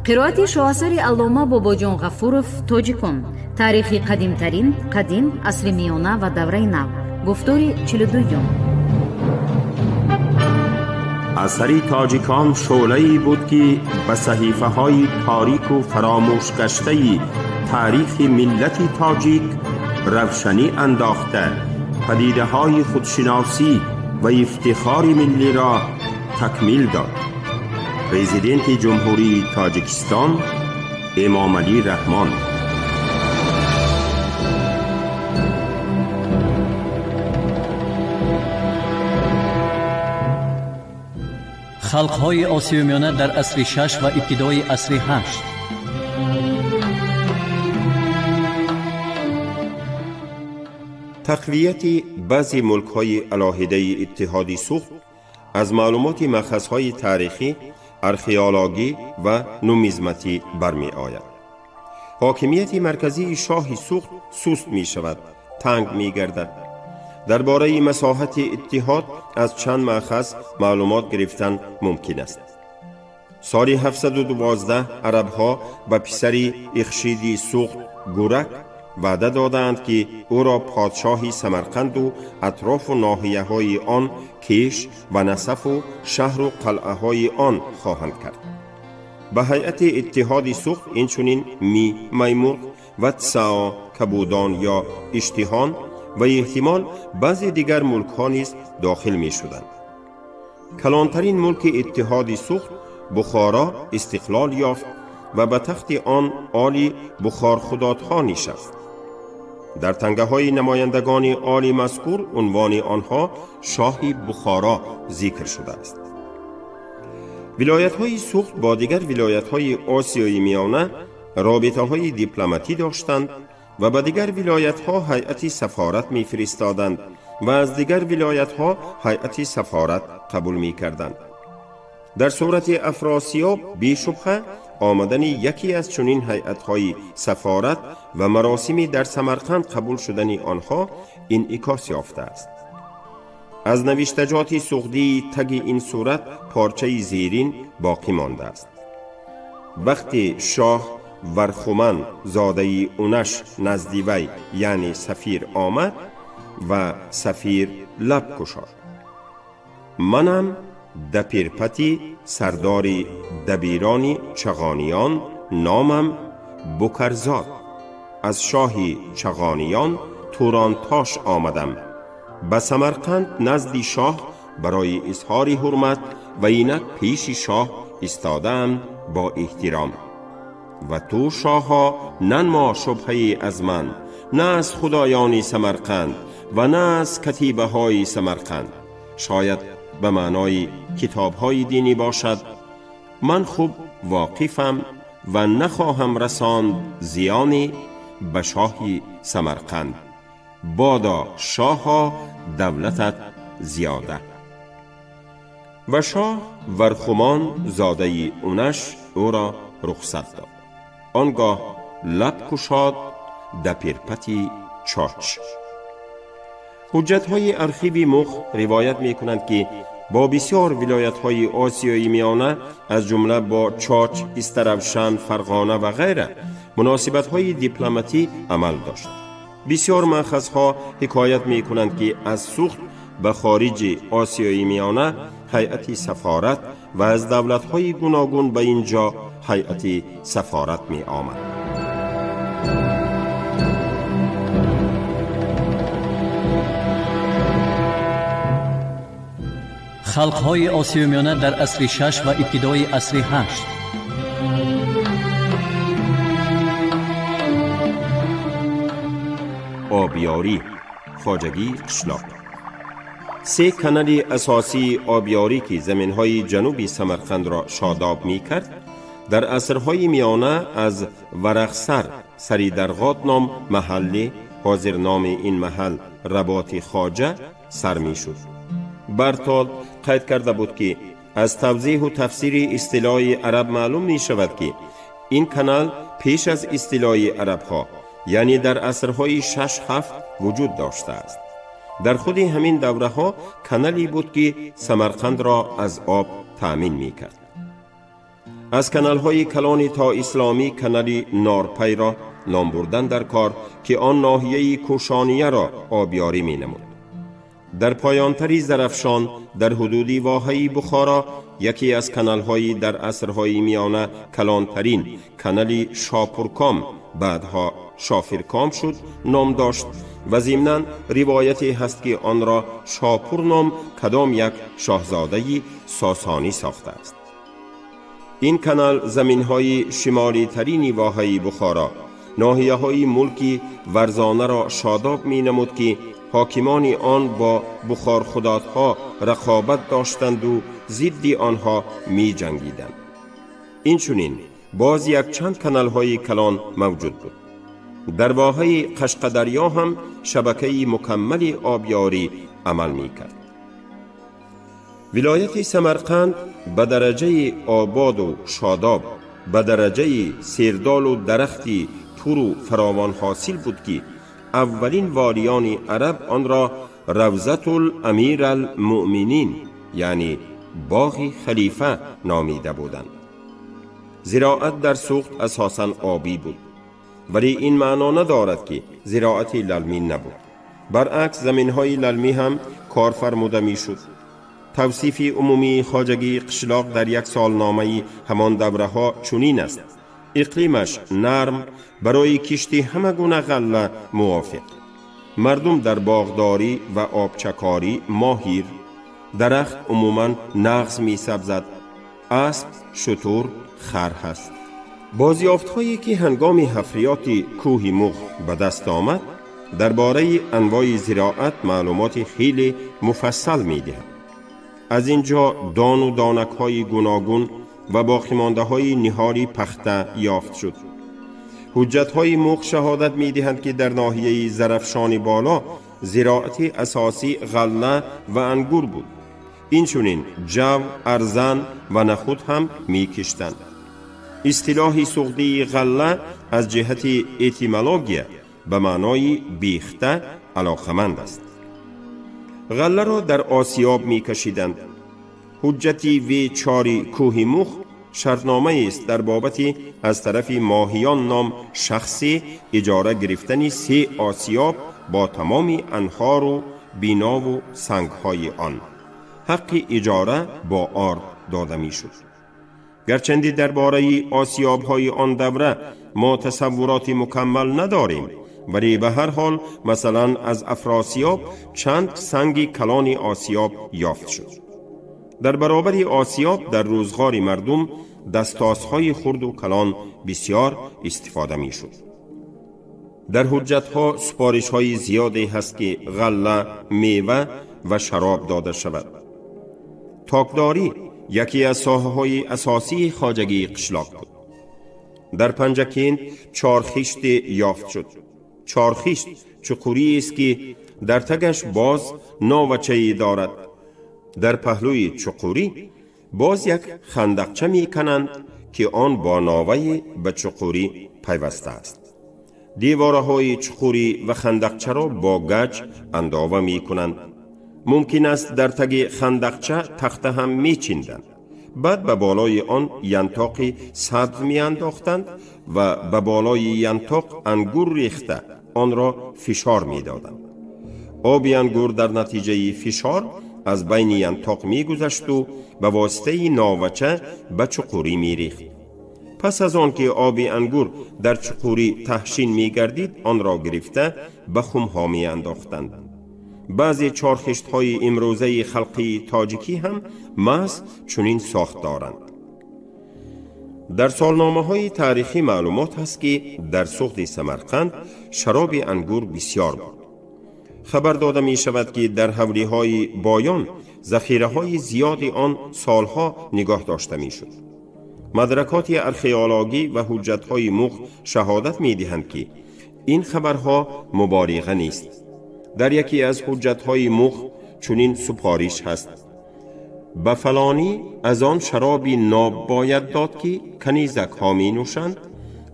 قرائت شاهاثر علامه باباجان غفورов توجیکون. تاریخی قدیم عصر میانه و دوره نو. گفتاری 42. اثری تاجیکان شعله‌ای بود که به صحیفه های تاریک و فراموش گشته تاریخ ملت تاجیک روشنی انداخته، پدیده های خودشناسی و افتخار ملی را تکمیل داد. پرزیدنت جمهوری تاجیکستان امامعلی رحمان. خلق‌های آسیای میانه در عصر 6 و ابتدای عصر 8. تقویت بعضی ملک‌های علاهده اتحادی سوخت از معلومات مخزهای تاریخی، ارخئولوژی و نومیزماتی برمی آید. حاکمیت مرکزی شاه سوخت سست می شود، تنگ می گردد. درباره مساحت اتحاد از چند مأخذ معلومات گرفتن ممکن است. سال 712 عرب‌ها به پسر اخشیدی سوخت گورک وعده دادند که او را پادشاهی سمرقند و اطراف و ناحیه های آن کیش و نصف و شهر و قلعه های آن خواهند کرد. به هیئت اتحاد سوخت اینچنین میمور و تسعا کبودان یا اشتهان و احتمال بعضی دیگر ملک ها نیز داخل می شدند. کلانترین ملک اتحاد سوخت بخارا استقلال یافت و به تخت آن آلی بخار خدادها نشست. در تنگه های نمایندگان آلی مذکور عنوان آنها شاهی بخارا ذکر شده است. ولایت های سوخت با دیگر ولایت های آسیای میانه رابطه های دیپلماتی داشتند و به دیگر ولایت ها هیئت سفارت می فرستادند و از دیگر ولایت ها هیئت سفارت قبول می کردند. در صورت افراسیاب بی‌شبهه آمدن یکی از چنین هیئت‌های سفارت و مراسمی در سمرقند قبول شدن آنها انعکاس یافته است. از نوشتجات سغدی تگ این صورت پارچه زیرین باقی مانده است. وقتی شاه ورخومن زاده اونش نزدی وی یعنی سفیر آمد و سفیر لب گشاد. منم دپیرپتی سردار دبیرانی چغانیان، نامم بکرزاد، از شاهی چغانیان تورانتاش آمدم. به سمرقند نزد شاه برای اظهار حرمت و اینک پیش شاه استادم با احترام. و تو شاها ننما شبهه از من، نه از خدایان سمرقند و نه از کتیبه های سمرقند. شاید به معنای کتاب های دینی باشد. من خوب واقفم و نخواهم رساند زیانی به شاهی سمرقند. بادا شاها دولتت زیاده. و شاه ورخومان زاده اونش او را رخصت داد. آنگاه لب گشاد دپیرپتی چاچ. حجت‌های ارخیوی مخ روایت می‌کنند که با بسیار ولایت‌های آسیای میانه از جمله با چاچ، استرابشن، فرغانه و غیره مناسبت‌های دیپلماتی عمل داشت. بسیار مأخذها حکایت می‌کنند که از سوخت به خارج آسیای میانه هیئت سفارت و از دولت‌های گوناگون به اینجا هیئت سفارت می‌آمد. خلق‌های آسیای میانه در عصر 6 و ابتدای عصر 8. آبیاری خواجگی قشلاق. 3 کانال اساسی آبیاری که زمین‌های جنوبی سمرقند را شاداب می‌کرد در عصرهای میانه از ورقسر سری درغاد نام محله، حاضر نام این محل رباط خواجه، سر می‌شد. برتال قید کرده بود که از توضیح و تفسیر اصطلاح عرب معلوم می شود که این کانال پیش از اصطلاح عرب ها یعنی در عصرهای 6-7 وجود داشته است. در خود همین دوره ها کانالی بود که سمرقند را از آب تأمین می کرد. از کانال های کلان تا اسلامی کانال نارپی را نام بردن در کار که آن ناحیه کوشانیه را آبیاری می نمود. در پایانتری زرفشان در حدود واحه بخارا یکی از کانال های در عصرهای میانه کلانترین کانال شاپورکام بعدها شافرکام شد نام داشت و ضمناً روایتی هست که آن را شاپور نام کدام یک شاهزاده ساسانی ساخته است. این کانال زمین های شمالی ترین واحه بخارا ناحیه های ملک ورزانه را شاداب می نمود که حاکمان آن با بخار خدادها رقابت داشتند و ضد آنها می جنگیدند. این چنین باز یک چند کانال های کلان موجود بود. در واحه قشقدریا هم شبکه مکمل آبیاری عمل می کرد. ولایت سمرقند به درجه آباد و شاداب، به درجه سیردال و درختی پر و فراوان حاصل بود که اولین والیان عرب آن را روضة الامیر المؤمنین یعنی باغ خلیفه نامیده بودند. زراعت در سوخت اساساً آبی بود، ولی این معنا ندارد که زراعت للمی نبود. برعکس زمین‌های للمی هم کار فرموده می‌شد. توصیف عمومی خواجگی قشلاق در یک سالنامه همان دوره ها چنین است: اقلیمش نرم، برای کشتی همه گونه غله موافق، مردم در باغداری و آبچکاری ماهر، درخت عموماً نغز می سبزد، اسب، شتر، خر هست. بازیافت‌هایی که هنگام حفریات کوه مغ به دست آمد درباره انواع زراعت معلومات خیلی مفصل می دهد. از اینجا دان و دانک‌های گوناگون و باقیمانده‌های نهاری پخته یافت شد. حجت‌های مغ شهادت می‌دهند که در ناحیه زرفشان بالا زراعت اساسی غله و انگور بود. این چنین جو، ارزن و نخود هم می‌کشتند. اصطلاح سوغدی غله از جهت اتیمولوژی به معنای بیخته علاقمند است. غله را در آسیاب می کشیدند. حجتی وی چاری کوه مخ شرطنامه است در بابت از طرف ماهیان نام شخصی اجاره گرفتن 3 آسیاب با تمام انهار و بینا و سنگ های آن. حق اجاره با آر داده می شد. گرچند درباره آسیاب های آن دوره ما تصورات مکمل نداریم، ولی به هر حال مثلا از افراسیاب چند سنگ کلان آسیاب یافت شد. در برابر آسیاب در روزگار مردم دستاسهای خرد و کلان بسیار استفاده می شد. در حجتها سپارش های زیادی هست که غله، میوه و شراب داده شود. تاکداری یکی از ساحه های اساسی خواجگی قشلاق بود. در پنجکین چارخیشت یافت شد. چارخیشت چقوری است که در تگش باز ناوچه‌ای دارد. در پهلوی چقوری باز یک خندقچه می کنند که آن با ناوه به چقوری پیوسته است. دیواره های چقوری و خندقچه را با گچ اندازه می کنند. ممکن است در تگ خندقچه تخته هم می چیندند. بعد به بالای آن ینتاق سبز می انداختند و به بالای ینتاق انگور ریخته آن را فشار می دادند. آب انگور در نتیجه فشار از بین ینتاق می گذشت و به واسطه ناوچه به چقوری می ریخت. پس از آن که آب انگور در چقوری تحشین می گردید آن را گرفته به خمها می انداختند. بعضی چارخشت های امروزه خلقی تاجیکی هم محض چنین ساخت دارند. در سالنامه های تاریخی معلومات هست که در سوخت سمرقند شراب انگور بسیار بود. خبر داده می شود که در حولی های بایان ذخیره های زیادی آن سالها نگاه داشته می شد. مدرکات ارخئولوژی و حجت های مغ شهادت می دهند که این خبرها مبالغه نیست. در یکی از حجت های مغ چنین سپارش هست: به فلانی از آن شرابی ناب باید داد که کنیزک ها می نوشند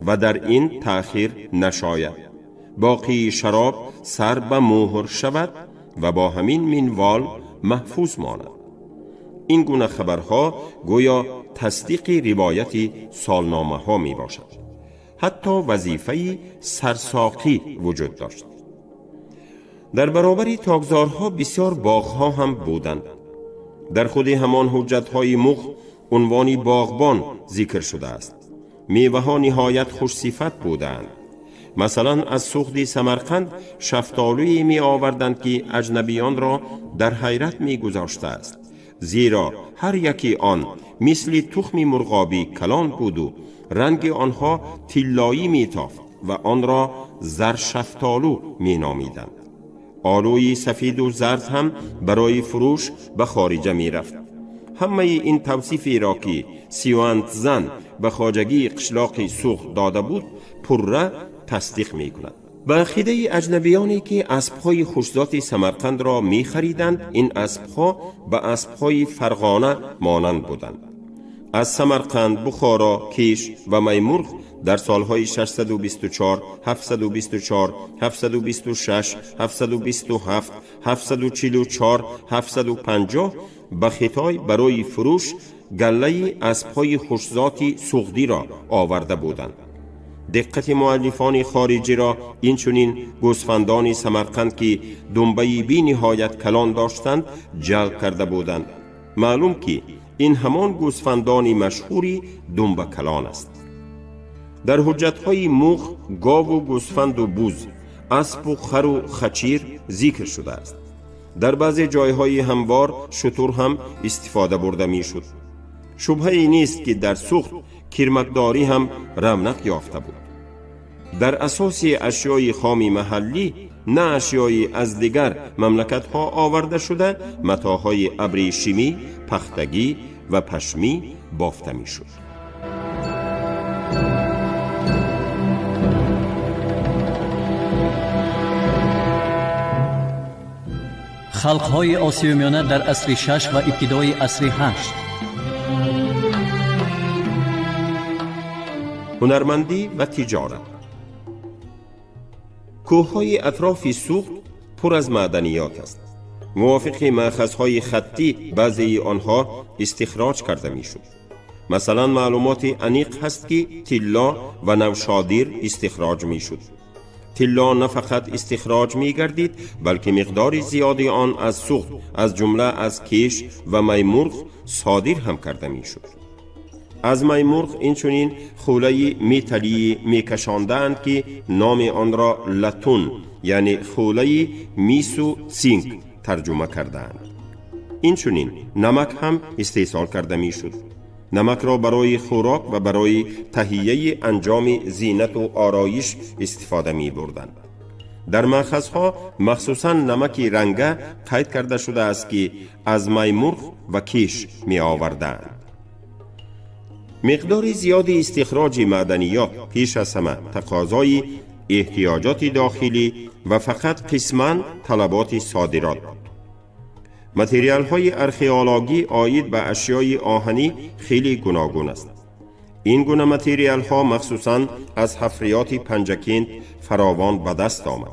و در این تأخیر نشاید. باقی شراب سر به مهر شود و با همین منوال محفوظ ماند. این گونه خبرها گویا تصدیق روایت سالنامه ها می باشد. حتی وظیفه سرساقی وجود داشت. در برابر تاگزارها بسیار باغها هم بودند. در خود همان حجتهای مغ عنوان باغبان ذکر شده است. میوه ها نهایت خوش صفت بودند. مثلا از سوخت سمرقند شفتالویی می آوردند که اجنبیان را در حیرت می گذاشته است، زیرا هر یکی آن مثل تخم مرغابی کلان بود و رنگ آنها طلایی می تافت و آن را زرشفتالو می نامیدند. آلوی سفید و زرد هم برای فروش به خارجه می رفت. همه این توصیفی را که سیوانت زن به خواجگی قشلاق سوخت داده بود پره تصدیق می کند. به عقیده اجنبیانی که اسبهای خوشذات سمرقند را می خریدند، این اسبها به اسبهای فرغانه مانند بودند. از سمرقند، بخارا، کیش و میمرغ در سالهای 624، 724، 726، 727، 744، 750 به خطای برای فروش گله اسبهای خوشذات سوختی را آورده بودند. دقت مؤلفان خارجی را اینچنین گوسفندان سمرقند که دنبه بی نهایت کلان داشتند جلب کرده بودند. معلوم که این همان گوسفندان مشهوری دنبه کلان است. در حجتهای مغ گاو و گوسفند و بوز، اسب و خر و خچیر ذکر شده است. در بعضی جایهای هموار شتر هم استفاده برده می شد. شبهه‌ای نیست که در سوخت کرمکداری هم رونق یافته بود. در اساس اشیای خام محلی نه اشیای از دیگر مملکت‌ها آورده شده متاعهای ابریشمی، پختگی و پشمی بافته می شد. خلق‌های آسیای میانه در عصر 6 و ابتدای عصر 8. هنرمندی و تجارت. کوههای اطراف سوخت پر از معدنیات است. موافق مأخذهای خطی بعضی آنها استخراج کرده می شد. مثلا معلومات انیق هست که طلا و نوشادر استخراج می شد. طلا نه فقط استخراج می گردید بلکه مقدار زیادی آن از سوخت از جمله از کیش و میمرغ صادر هم کرده می شد. از میمرغ اینچنین خوله میتلی میکشاندند که نام آن را لاتون یعنی خوله میسو سینک ترجمه کردند. اینچنین نمک هم استحصال کرده می شد. نمک را برای خوراک و برای تهیه انجام زینت و آرایش استفاده می بردند. در مأخذها مخصوصا نمک رنگه قید کرده شده است که از میمرغ و کیش می آوردند. مقدار زیادی استخراج معدنیات پیش از همه تقاضای احتیاجات داخلی و فقط قسماً طلبات صادرات بود. متریال های ارخئولوژی آید به اشیای آهنی خیلی گوناگون است. این گونه متریال ها مخصوصاً از حفریات پنجکین فراوان به دست آمد.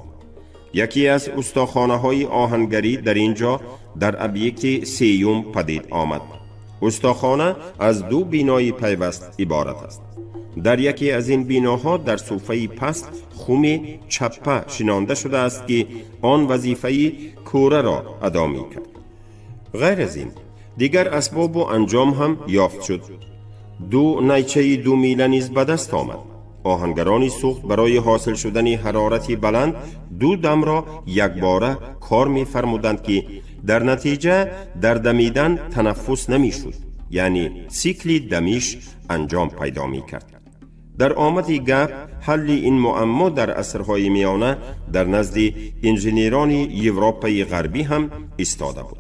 یکی از استاخانه های آهنگری در اینجا در ابیکت سیوم پدید آمد. استاخانه از دو بینای پیوست عبارت است. در یکی از این بیناها در صوفه پست خم چپه شنانده شده است که آن وظیفه کوره را ادا می کرد. غیر از این دیگر اسباب و انجام هم یافت شد. دو نیچه 2 میله نیز به دست آمد. آهنگران سوخت برای حاصل شدن حرارتی بلند 2 دم را یکباره کار می فرمودند که در نتیجه در دمیدن تنفس نمی شد، یعنی سیکل دمیش انجام پیدا می کرد. در آمد گپ حل این معما در عصرهای میانه در نزد انجینیران اروپای غربی هم ایستاده بود.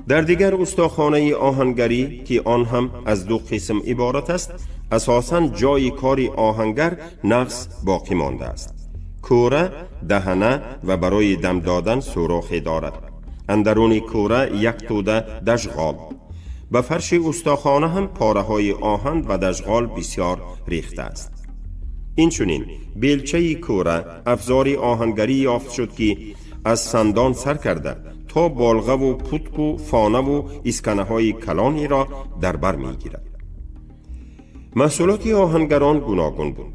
در دیگر استاخانه آهنگری که آن هم از 2 قسم عبارت است، اساساً جای کار آهنگر نقص باقی مانده است. کوره، دهنه و برای دم دادن سوراخی دارد. اندرون کوره یک توده دژغال. به فرش استاخانه هم پاره های آهن و دژغال بسیار ریخته است. اینچنین بیلچه کوره افزار آهنگری یافت شد که از سندان سر کرده تا بالغه و پتک و فانه و اسکنه های کلانی را در بر می گیرد. محصولات آهنگران گوناگون بود.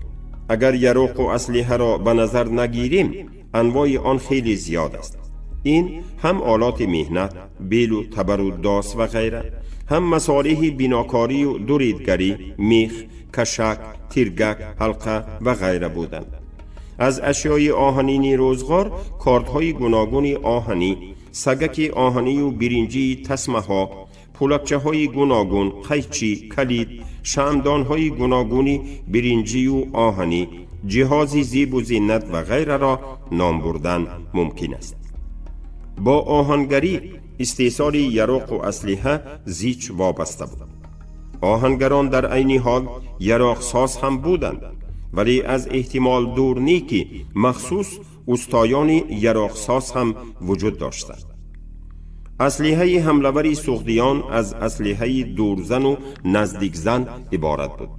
اگر یراق و اسلحه را به نظر نگیریم، انواع آن خیلی زیاد است. این هم آلات مهنت، بیل و تبر و داس و غیره، هم مصالح بیناکاری و دوریدگری، میخ، کشک، تیرگک، حلقه و غیره بودند. از اشیای آهنینی روزگار کاردهای گوناگون آهنی، سگک آهنی و برنجی تسمه ها، پولکچه های گوناگون، قیچی، کلید، شمعدان های گوناگونی برنجی و آهنی، جهازی زیب و زینت و غیره را نام بردن ممکن است. با آهنگری استحصال یراق و اسلحه زیچ وابسته بود. آهنگران در عین حال یراق ساز هم بودند، ولی از احتمال دور نی که مخصوص استایان یراق ساز هم وجود داشتند. اسلحه حمله‌ور سغدیان از اسلحه دورزن و نزدیکزن عبارت بود.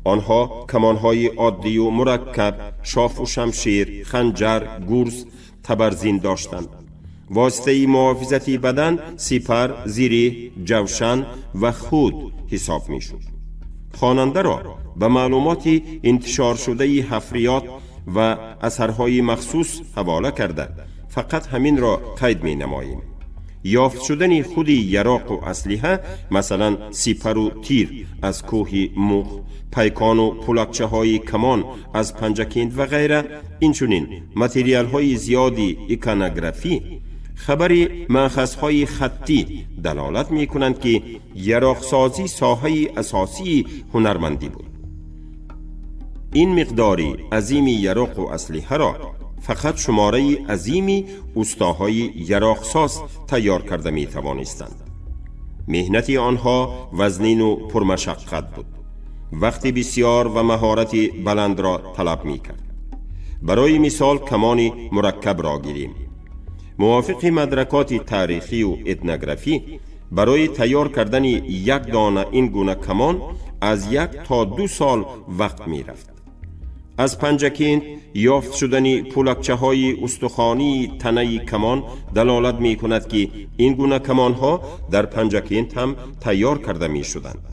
آنها کمانهای عادی و مرکب، شاف و شمشیر، خنجر، گرز، تبرزین داشتند. واسطه محافظتی بدن سپر، زیره، جوشن و خود حساب می شد. خواننده را به معلومات انتشار شده حفریات و اثرهای مخصوص حواله کرده فقط همین را قید می نماییم. یافت شدن خود یراق و اسلحه، مثلا سپر و تیر از کوه مخ، پیکان و پولکچه های کمان از پنجکند و غیره، اینچنین متریال های زیادی ایکانوگرافی خبر مأخذ های خطی دلالت می کنند که یراق سازی ساحه اساسی هنرمندی بود. این مقداری عظیمی یراق و اسلحه را فقط شماره عظیمی استاهای یراق ساز تیار کرده می توانستند. مهنت آنها وزنین و پرمشقت بود. وقت بسیار و مهارت بلند را طلب می کرد. برای مثال کمان مرکب را گیریم. موافق مدرکات تاریخی و اتنوگرافی، برای تیار کردن یک دانه این گونه کمان از 1 تا 2 سال وقت می رفت. از پنجکند یافت شدن پولکچه های استخوانی تنه کمان دلالت می کند که این گونه کمان ها در پنجکند هم تیار کرده می شدند.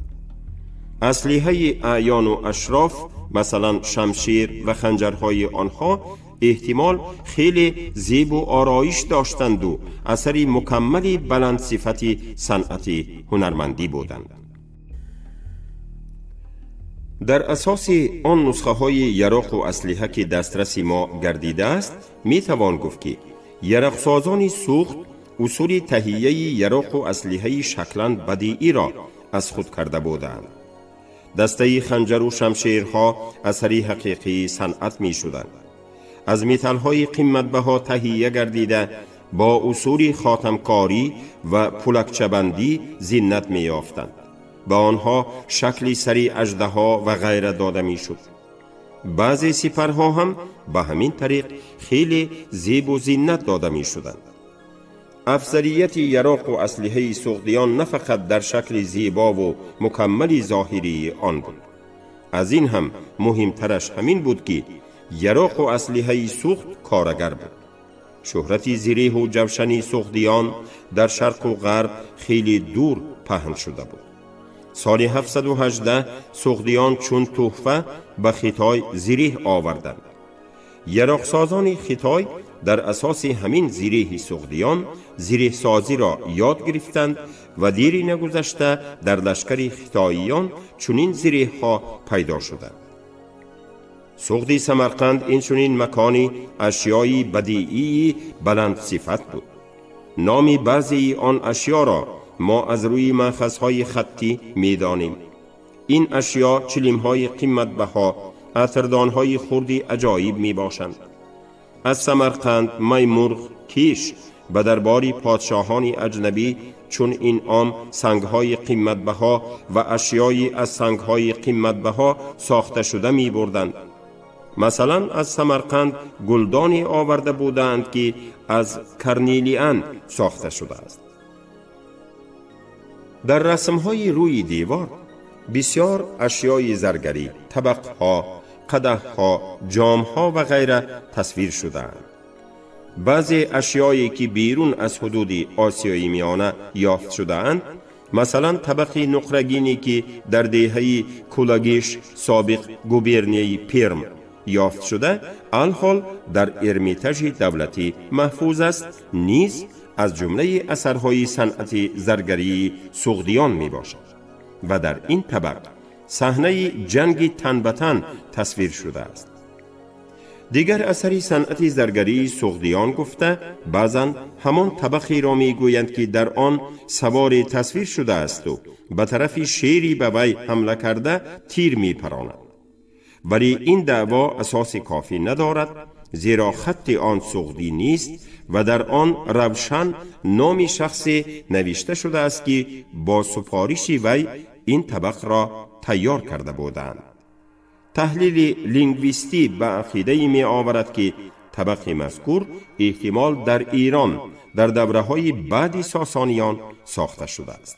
اسلحه اعیان و اشراف، مثلا شمشیر و خنجرهای آنها احتمال خیلی زیب و آرایش داشتند و اثری مکمل بلند صفت صنعت هنرمندی بودند. در اساس آن نسخه های یراق و اسلحه که دسترس ما گردیده است، می توان گفت که یراق سازان سوخت اصول تهیه یراق و اسلحه شکلاً بدیعی را از خود کرده بودند. دسته خنجر و شمشیرها اثری حقیقی صنعت می شدند. از متل های قیمت بها تهیه گردیده با اصول خاتمکاری و پولکچه بندی زینت می یافتند. با آنها شکل سری اژدها و غیره داده می شد. بعضی سپرها هم به همین طریق خیلی زیب و زینت داده می شدند. افضلیت یراق و اسلحه سغدیان نه فقط در شکل زیبا و مکمل ظاهری آن بود. از این هم مهمترش همین بود که یراق و اسلحه سوخت کارگر بود. شهرت زیره و جوشنی سغدیان در شرق و غرب خیلی دور پهن شده بود. سال 718 سغدیان چون تحفه به خیتای زیره آوردند. یراق سازان خیتای در اساس همین زیره سغدیان زیره سازی را یاد گرفتند و دیری نگذشته در لشکر خیتاییان چنین زیره ها پیدا شدند. سغدی سمرقند این چنین مکانی اشیایی بدیعی بلند صفت بود. نام بعضی آن اشیا را ما از روی مأخذهای خطی می دانیم. این اشیا چلیم‌های قیمت بها، عطردان‌های خردی عجایب می باشند. از سمرقند میمرغ کیش به درباری پادشاهان اجنبی چون این عام سنگ‌های قیمت بها و اشیایی از سنگ‌های قیمت بها ساخته شده می بردند. مثلا از سمرقند گلدانی آورده بودند که از کرنیلیان ساخته شده است. در رسم‌های روی دیوار بسیار اشیای زرگری، طبق‌ها، قدح‌ها، جام‌ها و غیره تصویر شده‌اند. بعضی اشیایی که بیرون از حدود آسیای میانه یافت شده اند، مثلا طبق نقرگینی که در دهه کولاگیش سابق گوبرنیه پرم یافت شده، الحال در ارمیتاژ دولتی محفوظ است، نیز از جمله اثرهای صنعت زرگری سغدیان می باشد و در این طبق صحنه جنگ تن به تن تصویر شده است. دیگر اثری صنعت زرگری سغدیان گفته بعضن همان طبقی را می گویند که در آن سوار تصویر شده است و به طرف شیری به وی حمله کرده تیر می پراند. ولی این دعوا اساس کافی ندارد، زیرا خط آن سغدی نیست و در آن روشن نام شخصی نوشته شده است که با سفارش وی این طبق را تیار کرده بودند. تحلیل لینگویستی به عقیده می آورد که طبق مذکور احتمال در ایران در دوره‌های بعد ساسانیان ساخته شده است.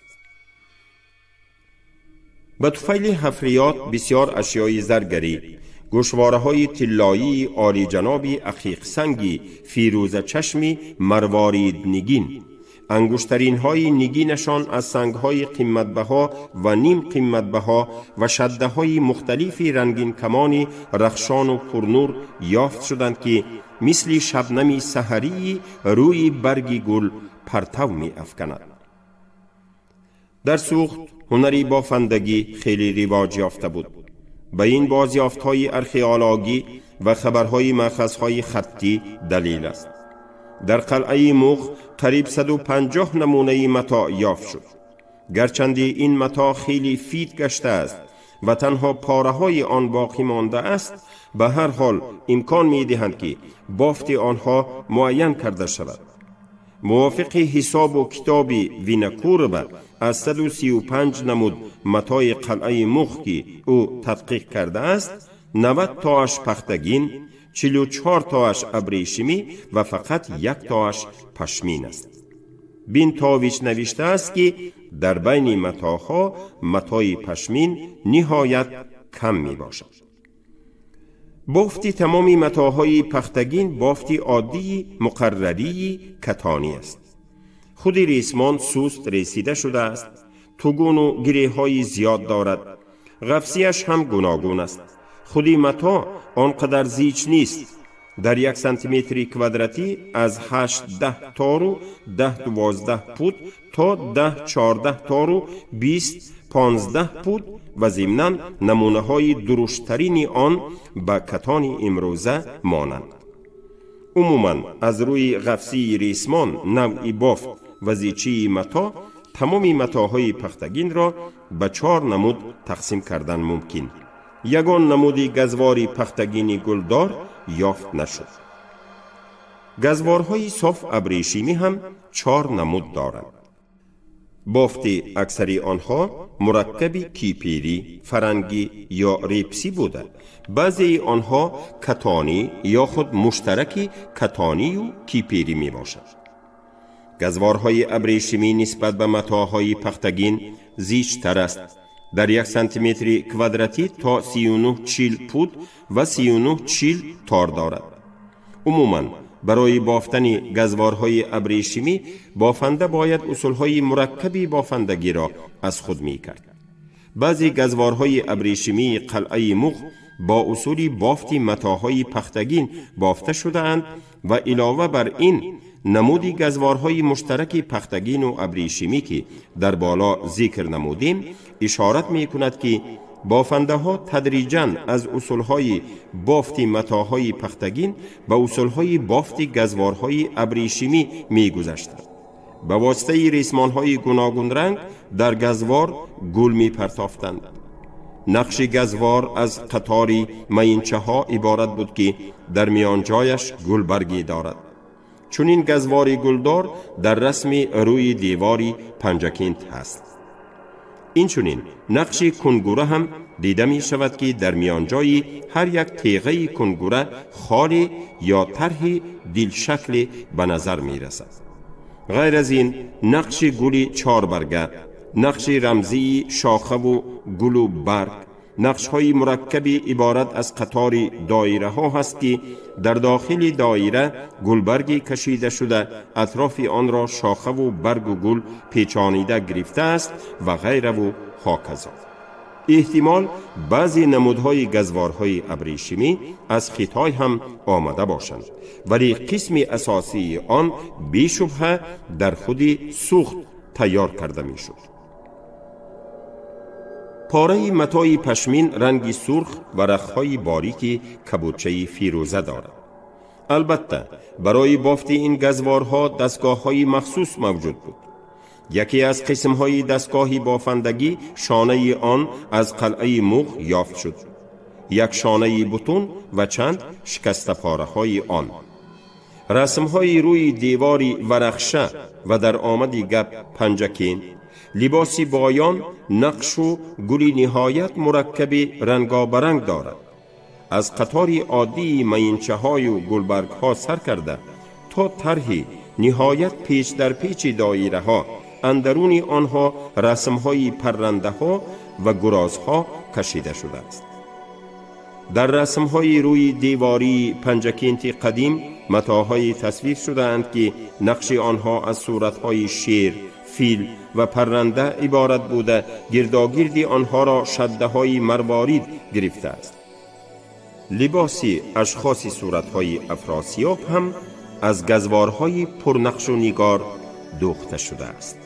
به طفیل حفریات بسیار اشیای زرگری، گوشواره‌های طلایی عالی جنابی عقیق سنگی فیروزه چشمی مروارید نگین، انگشترین های نگینشان از سنگ های قیمت بها و نیم قیمت بها و شده های مختلفی رنگین کمانی رخشان و پرنور یافت شدند که مثل شبنمی سحری روی برگی گل پرتو می افکند. در سوخت هنری بافندگی خیلی رواج یافته بود. به این بازیافت های ارخئولوژی و خبرهای مأخذهای خطی دلیل است. در قلعه موخ قریب 150 نمونه متاع یافت شد. گرچند این متاع خیلی فیت گشته است و تنها پاره های آن باقی مانده است، به هر حال امکان می دهند که بافت آنها معین کرده شود. موافق حساب و کتاب وینکورب از 135 نمود متاع قلعه موخ که او تدقیق کرده است، 90 تاش پختگین، 44 تاش ابریشمی و فقط 1 تاش پشمین است. بین تاویچ نوشته است که در بین متاعها متاع پشمین نهایت کم می باشد. بافتی تمامی متاعهای پختگین بافتی عادی مقرری کتانی است. خود ریسمان سوست رسیده شده است، توگون و گره های زیاد دارد، قفسیش هم گوناگون است. خودی متاع آنقدر زیچ نیست. در 1 سانتیمتر کوادراتی از 8-10 تارو 10-12 پود تا 10-14 تارو 20-15 پود و ضمناً نمونه های درشترین آن به کتان امروزه مانند. عموماً از روی قفسی ریسمان نوعی بافت و زیچی متاع تمامی متاعهای پختگین را به 4 نمود تقسیم کردن ممکن. یگان نمودی گزواری پختگینی گلدار یافت نشد. گزوارهای صاف ابریشمی هم 4 نمود دارند. بافت اکثری آنها مرکبی کیپیری، فرنگی یا ریپسی بوده. بعضی آنها کتانی یا خود مشترکی کتانی و کیپیری می باشد. گزوارهای ابریشمی نسبت به متاعهای پختگین زیچ تر است. در 1 سانتیمتر کوادراتی تا 39-40 پود و 39-40 تار دارد. عموماً برای بافتن گزوارهای ابریشمی بافنده باید اصولهای مرکبی بافندگی را از خود می کرد. بعضی گزوارهای ابریشمی قلعه موخ با اصولی بافتی متاعهای پختگین بافته شده اند و علاوه بر این نمودی گزوارهای مشترک پختگین و ابریشمی که در بالا ذکر نمودیم اشارت می کند که بافنده ها تدریجاً از اصولهای بافتی متاعهای پختگین به اصولهای بافتی گزوارهای ابریشمی می گذشتند. به واسطه ریسمانهای گوناگون رنگ در گزوار گل می پرتافتند. نقش گزوار از قطاری مینچه ها عبارت بود که در میان جایش گلبرگی دارد. چون این گزواری گلدار در رسم روی دیواری پنجکینت هست. اینچنین نقش کنگوره هم دیده می شود که در میانجای هر یک تیغه کنگوره خالی یا طرح دل شکل به نظر می رسد. غیر از این نقش گل 4 برگه، نقش رمزی شاخه و گل و برگ، نقش های مرکب عبارت از قطار دایره ها هست که در داخل دایره گلبرگی کشیده شده اطراف آن را شاخه و برگ و گل پیچانیده گرفته است و غیره و هاکذا. احتمال بعضی نمودهای گزوارهای ابریشمی از خطای هم آمده باشند، ولی قسم اساسی آن بی‌شبهه در خود سوخت تیار کرده می شد. پاره متای پشمین رنگی سرخ و رخهای باریکی کبوچه فیروزه دارد. البته برای بافت این گزوارها دستگاه‌های مخصوص موجود بود. یکی از قسم‌های دستگاه بافندگی شانه آن از قلعه موغ یافت شد. یک شانه بتون و چند شکسته پاره‌های آن. رسم‌های روی دیواری ورخشه و در آمدی گپ پنجکین، لباسی بایان نقش و گلی نهایت مرکب رنگابرنگ دارد. از قطار عادی مینچه های و گلبرگ ها سر کرده تا طرحی نهایت پیچ در پیچ دایره ها، اندرون آنها رسم های پرنده ها و گراز ها کشیده شده است. در رسم های روی دیواری پنجکینت قدیم متاهای تصویر شده اند که نقش آنها از صورت های شیر، فیل و پرنده عبارت بوده، گرداگردی آنها را شده های مروارید گرفته است. لباسی اشخاصی صورت های افراسیاب هم از گزوارهای پرنقش و نگار دوخته شده است.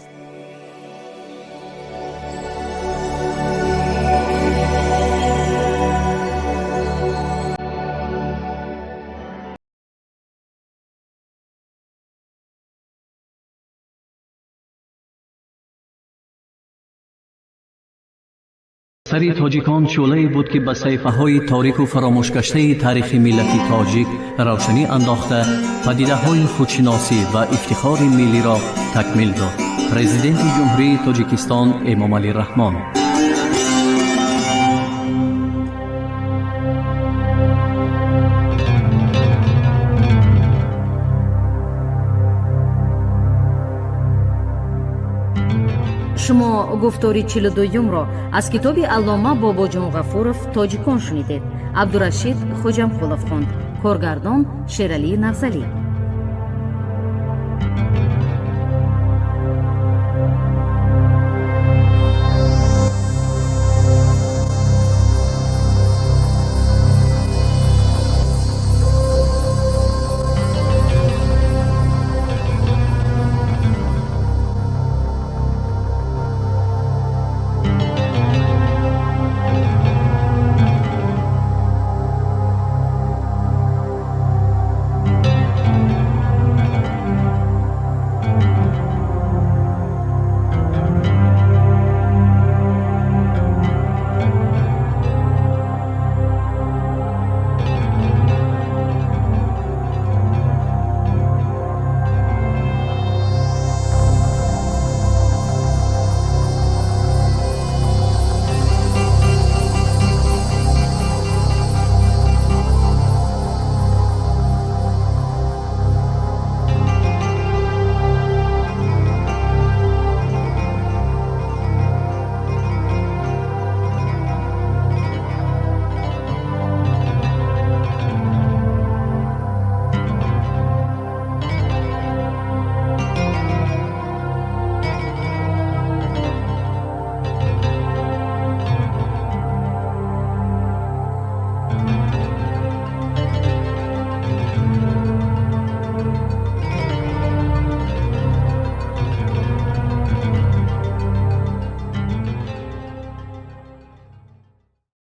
سری تاجیکان شعله‌ای بود که به صحیفه‌های تاریک و فراموش گشته تاریخ ملت تاجیک روشنی انداخته پدیده‌های خودشناسی و افتخار ملی را تکمیل داد. پرزیدنت جمهوری تاجیکستان امامعلی رحمان. شما گفتاری 42 را از کتاب علامه باباجون غفورов تاجیکان شنیدید. عبدالرشید خوجمقولов خوند. کارگردان شیرالی نغزلی.